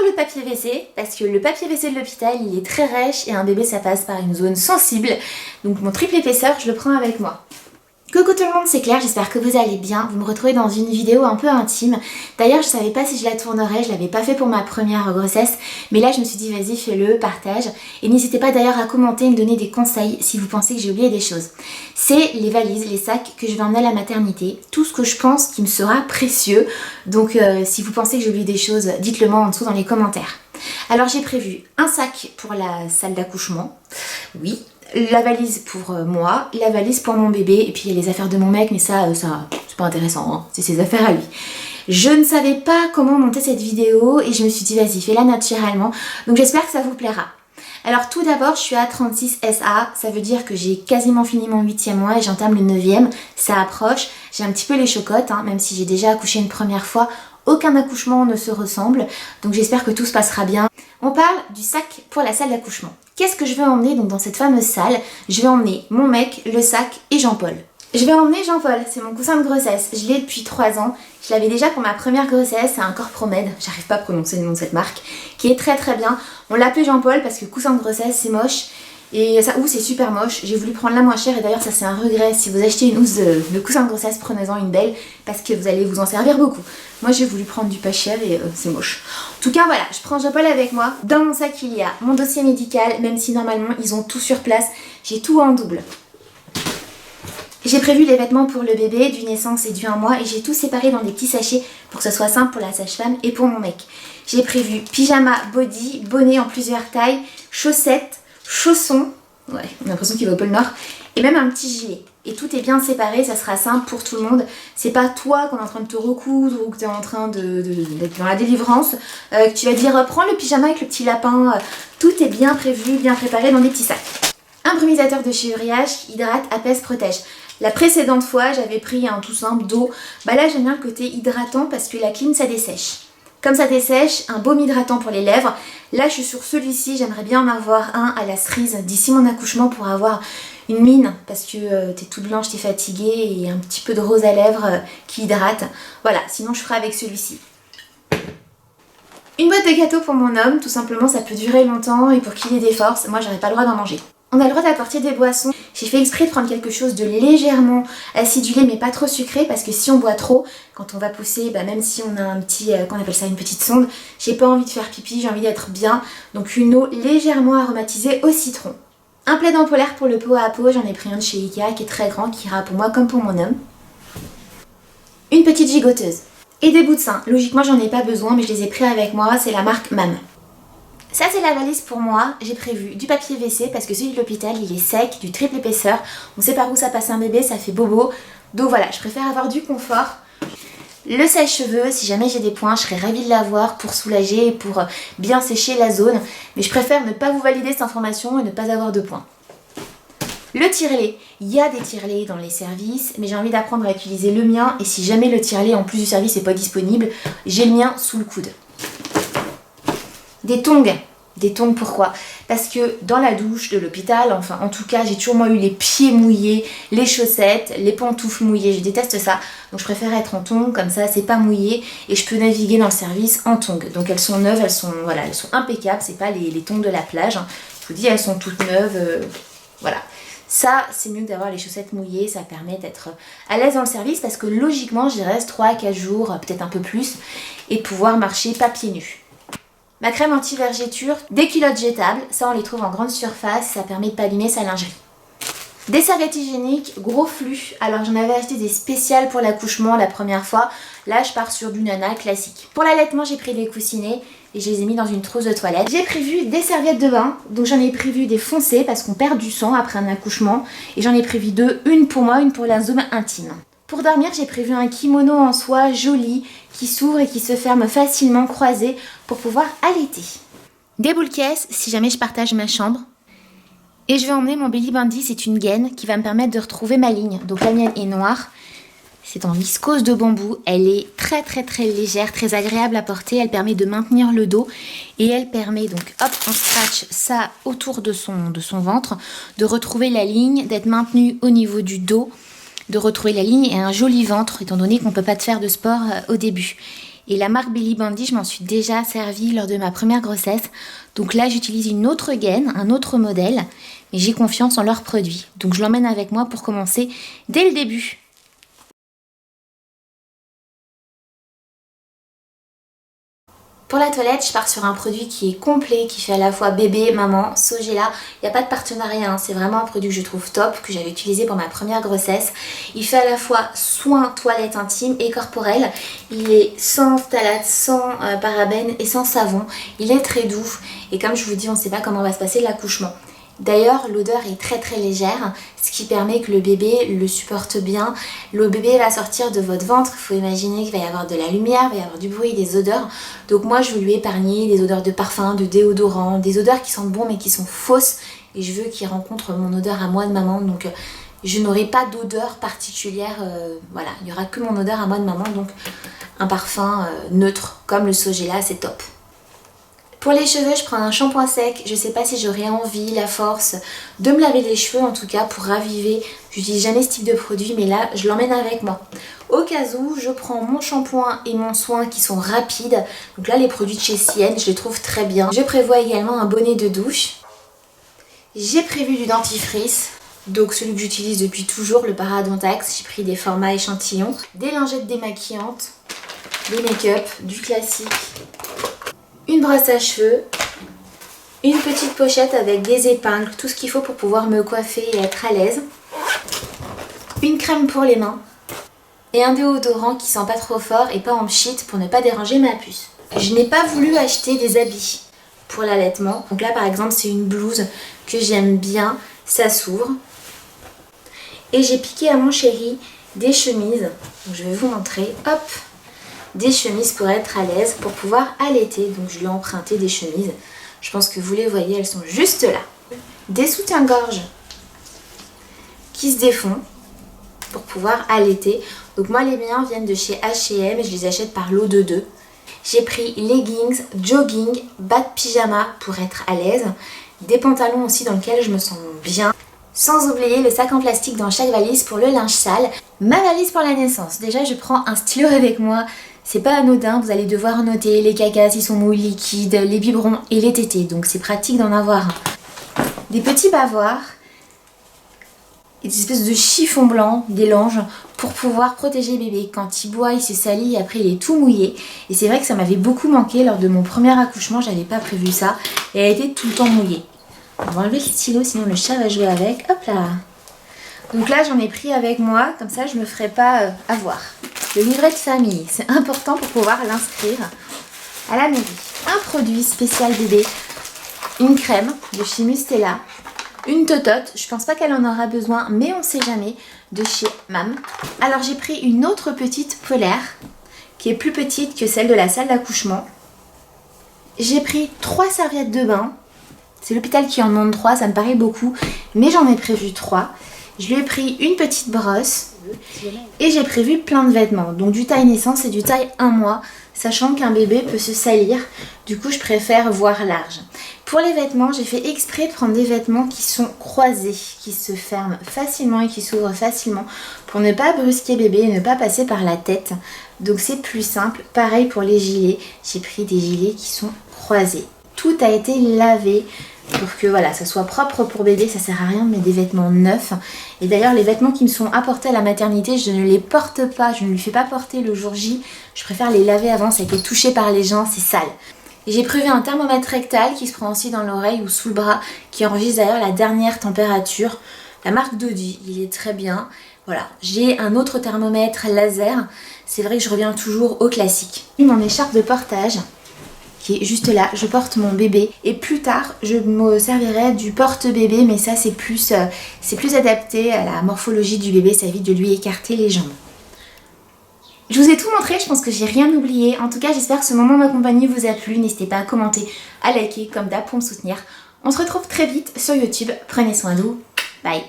le papier WC, parce que le papier WC de l'hôpital il est très rêche et un bébé ça passe par une zone sensible. Donc mon triple épaisseur je le prends avec moi. Coucou tout le monde, c'est Claire, j'espère que vous allez bien. Vous me retrouvez dans une vidéo un peu intime. D'ailleurs, je savais pas si je la tournerais, je l'avais pas fait pour ma première grossesse. Mais là, je me suis dit, vas-y, fais-le, partage. Et n'hésitez pas d'ailleurs à commenter et me donner des conseils si vous pensez que j'ai oublié des choses. C'est les valises, les sacs que je vais emmener à la maternité. Tout ce que je pense qui me sera précieux. Donc, si vous pensez que j'ai oublié des choses, dites-le moi en dessous dans les commentaires. Alors, j'ai prévu un sac pour la salle d'accouchement. Oui. La valise pour moi, la valise pour mon bébé, et puis il y a les affaires de mon mec, mais ça c'est pas intéressant, hein. C'est ses affaires à lui. Je ne savais pas comment monter cette vidéo et je me suis dit vas-y, fais-la naturellement, donc j'espère que ça vous plaira. Alors tout d'abord, je suis à 36 SA, ça veut dire que j'ai quasiment fini mon 8e mois et j'entame le 9e, ça approche, j'ai un petit peu les chocottes, hein, même si j'ai déjà accouché une première fois, aucun accouchement ne se ressemble, donc j'espère que tout se passera bien. On parle du sac pour la salle d'accouchement. Qu'est-ce que je vais emmener donc dans cette fameuse salle? Je vais emmener mon mec, le sac et Jean-Paul. Je vais emmener Jean-Paul, c'est mon coussin de grossesse. Je l'ai depuis 3 ans. Je l'avais déjà pour ma première grossesse, c'est un Corpromed, j'arrive pas à prononcer le nom de cette marque, qui est très très bien. On l'appelait Jean-Paul parce que coussin de grossesse c'est moche. Et ça, c'est super moche. J'ai voulu prendre la moins chère et d'ailleurs ça c'est un regret. Si vous achetez une housse de coussin de grossesse, prenez-en une belle parce que vous allez vous en servir beaucoup. Moi j'ai voulu prendre du pas cher et c'est moche. En tout cas voilà, je prends Jean-Paul avec moi. Dans mon sac il y a mon dossier médical, même si normalement ils ont tout sur place. J'ai tout en double. J'ai prévu les vêtements pour le bébé, du naissance et du 1 mois et j'ai tout séparé dans des petits sachets pour que ce soit simple pour la sage-femme et pour mon mec. J'ai prévu pyjama, body, bonnet en plusieurs tailles, chaussettes, chaussons, ouais, on a l'impression qu'il va au pôle Nord, et même un petit gilet. Et tout est bien séparé, ça sera simple pour tout le monde. C'est pas toi qu'on est en train de te recoudre ou que tu es en train d'être dans la délivrance, que tu vas dire prends le pyjama avec le petit lapin. Tout est bien prévu, bien préparé dans des petits sacs. Un brumisateur de chevriage qui hydrate, apaise, protège. La précédente fois, j'avais pris un tout simple d'eau. Bah là, j'aime bien le côté hydratant parce que la clim, ça dessèche. Comme ça dessèche, un baume hydratant pour les lèvres. Là, je suis sur celui-ci. J'aimerais bien en avoir un à la cerise d'ici mon accouchement pour avoir une mine parce que t'es toute blanche, t'es fatiguée et un petit peu de rose à lèvres qui hydrate. Voilà, sinon je ferai avec celui-ci. Une boîte de gâteaux pour mon homme, tout simplement, ça peut durer longtemps et pour qu'il ait des forces. Moi, j'aurais pas le droit d'en manger. On a le droit d'apporter des boissons. J'ai fait exprès de prendre quelque chose de légèrement acidulé mais pas trop sucré parce que si on boit trop, quand on va pousser, même si on a un petit, qu'on appelle ça une petite sonde, j'ai pas envie de faire pipi, j'ai envie d'être bien. Donc une eau légèrement aromatisée au citron. Un plaid en polaire pour le pot à peau, j'en ai pris un de chez Ikea qui est très grand, qui ira pour moi comme pour mon homme. Une petite gigoteuse. Et des bouts de sein. Logiquement j'en ai pas besoin mais je les ai pris avec moi, c'est la marque MAM. Ça c'est la valise pour moi, j'ai prévu du papier WC parce que celui de l'hôpital il est sec, du triple épaisseur, on sait par où ça passe un bébé, ça fait bobo, donc voilà, je préfère avoir du confort. Le sèche-cheveux, si jamais j'ai des points, je serais ravie de l'avoir pour soulager et pour bien sécher la zone, mais je préfère ne pas vous valider cette information et ne pas avoir de points. Le tire-lait, il y a des tire-laits dans les services, mais j'ai envie d'apprendre à utiliser le mien et si jamais le tire-lait en plus du service n'est pas disponible, j'ai le mien sous le coude. Des tongs. Des tongs pourquoi? Parce que dans la douche de l'hôpital, enfin en tout cas j'ai toujours eu les pieds mouillés, les chaussettes, les pantoufles mouillées, je déteste ça. Donc je préfère être en tongs, comme ça c'est pas mouillé et je peux naviguer dans le service en tongs. Donc elles sont neuves, elles sont impeccables, c'est pas les tongs de la plage. Hein. Je vous dis elles sont toutes neuves, voilà. Ça c'est mieux que d'avoir les chaussettes mouillées, ça permet d'être à l'aise dans le service parce que logiquement j'y reste 3 à 4 jours, peut-être un peu plus, et pouvoir marcher pas pieds nus. Ma crème anti-vergéture, des culottes jetables, ça on les trouve en grande surface, ça permet de pas abîmer sa lingerie. Des serviettes hygiéniques, gros flux, alors j'en avais acheté des spéciales pour l'accouchement la première fois, là je pars sur du nana classique. Pour l'allaitement j'ai pris des coussinets et je les ai mis dans une trousse de toilette. J'ai prévu des serviettes de bain, donc j'en ai prévu des foncées parce qu'on perd du sang après un accouchement et j'en ai prévu 2, une pour moi, une pour la zone intime. Pour dormir, j'ai prévu un kimono en soie joli qui s'ouvre et qui se ferme facilement croisé pour pouvoir allaiter. Des boules caisses si jamais je partage ma chambre. Et je vais emmener mon Belly Bandy, c'est une gaine qui va me permettre de retrouver ma ligne. Donc la mienne est noire, c'est en viscose de bambou, elle est très légère, très agréable à porter, elle permet de maintenir le dos et elle permet donc, hop, on scratch ça autour de son ventre, de retrouver la ligne, d'être maintenue au niveau du dos, de retrouver la ligne et un joli ventre étant donné qu'on ne peut pas te faire de sport au début. Et la marque Belly Bandy, je m'en suis déjà servi lors de ma première grossesse. Donc là, j'utilise une autre gaine, un autre modèle. Mais j'ai confiance en leurs produits. Donc je l'emmène avec moi pour commencer dès le début. Pour la toilette, je pars sur un produit qui est complet, qui fait à la fois bébé, maman, Sogela. Il n'y a pas de partenariat, hein. C'est vraiment un produit que je trouve top, que j'avais utilisé pour ma première grossesse. Il fait à la fois soin toilette intime et corporelle. Il est sans phtalates, sans parabènes et sans savon. Il est très doux et comme je vous dis, on ne sait pas comment va se passer l'accouchement. D'ailleurs, l'odeur est très très légère, ce qui permet que le bébé le supporte bien. Le bébé va sortir de votre ventre, il faut imaginer qu'il va y avoir de la lumière, il va y avoir du bruit, des odeurs. Donc moi, je veux lui épargner des odeurs de parfum, de déodorant, des odeurs qui sentent bon mais qui sont fausses. Et je veux qu'il rencontre mon odeur à moi de maman, donc je n'aurai pas d'odeur particulière. Voilà, il n'y aura que mon odeur à moi de maman, donc un parfum neutre, comme le Sogela, c'est top. Pour les cheveux, je prends un shampoing sec. Je sais pas si j'aurai envie, la force de me laver les cheveux, en tout cas pour raviver. J'utilise jamais ce type de produit, mais là, je l'emmène avec moi. Au cas où, je prends mon shampoing et mon soin qui sont rapides. Donc là, les produits de chez Sienne, je les trouve très bien. Je prévois également un bonnet de douche. J'ai prévu du dentifrice. Donc celui que j'utilise depuis toujours, le Parodontax. J'ai pris des formats échantillons. Des lingettes démaquillantes, des make-up, du classique. Une brosse à cheveux, une petite pochette avec des épingles, tout ce qu'il faut pour pouvoir me coiffer et être à l'aise. Une crème pour les mains et un déodorant qui sent pas trop fort et pas en pchit pour ne pas déranger ma puce. Je n'ai pas voulu acheter des habits pour l'allaitement. Donc là par exemple c'est une blouse que j'aime bien, ça s'ouvre. Et j'ai piqué à mon chéri des chemises, donc je vais vous montrer, hop, des chemises pour être à l'aise, pour pouvoir allaiter. Donc je lui ai emprunté des chemises. Je pense que vous les voyez, elles sont juste là. Des soutiens-gorge qui se défont pour pouvoir allaiter. Donc moi les miens viennent de chez H&M et je les achète par lot de 2. J'ai pris leggings, jogging, bas de pyjama pour être à l'aise. Des pantalons aussi dans lesquels je me sens bien. Sans oublier le sac en plastique dans chaque valise pour le linge sale. Ma valise pour la naissance. Déjà je prends un stylo avec moi. C'est pas anodin, vous allez devoir noter les cacas s'ils sont mous, liquides, les biberons et les tétés. Donc c'est pratique d'en avoir un. Des petits bavoirs, des espèces de chiffons blancs, des langes, pour pouvoir protéger bébé. Quand il boit, il se salit et après il est tout mouillé. Et c'est vrai que ça m'avait beaucoup manqué lors de mon premier accouchement, j'avais pas prévu ça. Et elle était tout le temps mouillée. On va enlever le stylo, sinon le chat va jouer avec. Hop là. Donc là j'en ai pris avec moi, comme ça je me ferai pas avoir. Le livret de famille, c'est important pour pouvoir l'inscrire à la mairie. Un produit spécial bébé, une crème de chez Mustela, une totote, je pense pas qu'elle en aura besoin, mais on sait jamais, de chez Mam. Alors j'ai pris une autre petite polaire, qui est plus petite que celle de la salle d'accouchement. J'ai pris 3 serviettes de bain, c'est l'hôpital qui en demande 3, ça me paraît beaucoup, mais j'en ai prévu 3. Je lui ai pris une petite brosse et j'ai prévu plein de vêtements. Donc du taille naissance et du taille 1 mois, sachant qu'un bébé peut se salir. Du coup, je préfère voir large. Pour les vêtements, j'ai fait exprès de prendre des vêtements qui sont croisés, qui se ferment facilement et qui s'ouvrent facilement pour ne pas brusquer bébé et ne pas passer par la tête. Donc c'est plus simple. Pareil pour les gilets, j'ai pris des gilets qui sont croisés. Tout a été lavé pour que voilà, ça soit propre pour bébé, ça sert à rien de mettre des vêtements neufs. Et d'ailleurs les vêtements qui me sont apportés à la maternité, je ne les porte pas, je ne lui fais pas porter le jour J. Je préfère les laver avant, ça a été touché par les gens, c'est sale. Et j'ai prévu un thermomètre rectal qui se prend aussi dans l'oreille ou sous le bras, qui enregistre d'ailleurs la dernière température. La marque Dodi, il est très bien. Voilà, j'ai un autre thermomètre laser, c'est vrai que je reviens toujours au classique. Mon écharpe de portage, qui est juste là, je porte mon bébé et plus tard je me servirai du porte-bébé, mais ça c'est plus adapté à la morphologie du bébé, ça évite de lui écarter les jambes. Je vous ai tout montré, je pense que j'ai rien oublié. En tout cas j'espère que ce moment de ma compagnie vous a plu, n'hésitez pas à commenter, à liker comme d'hab pour me soutenir. On se retrouve très vite sur YouTube, prenez soin de vous, bye.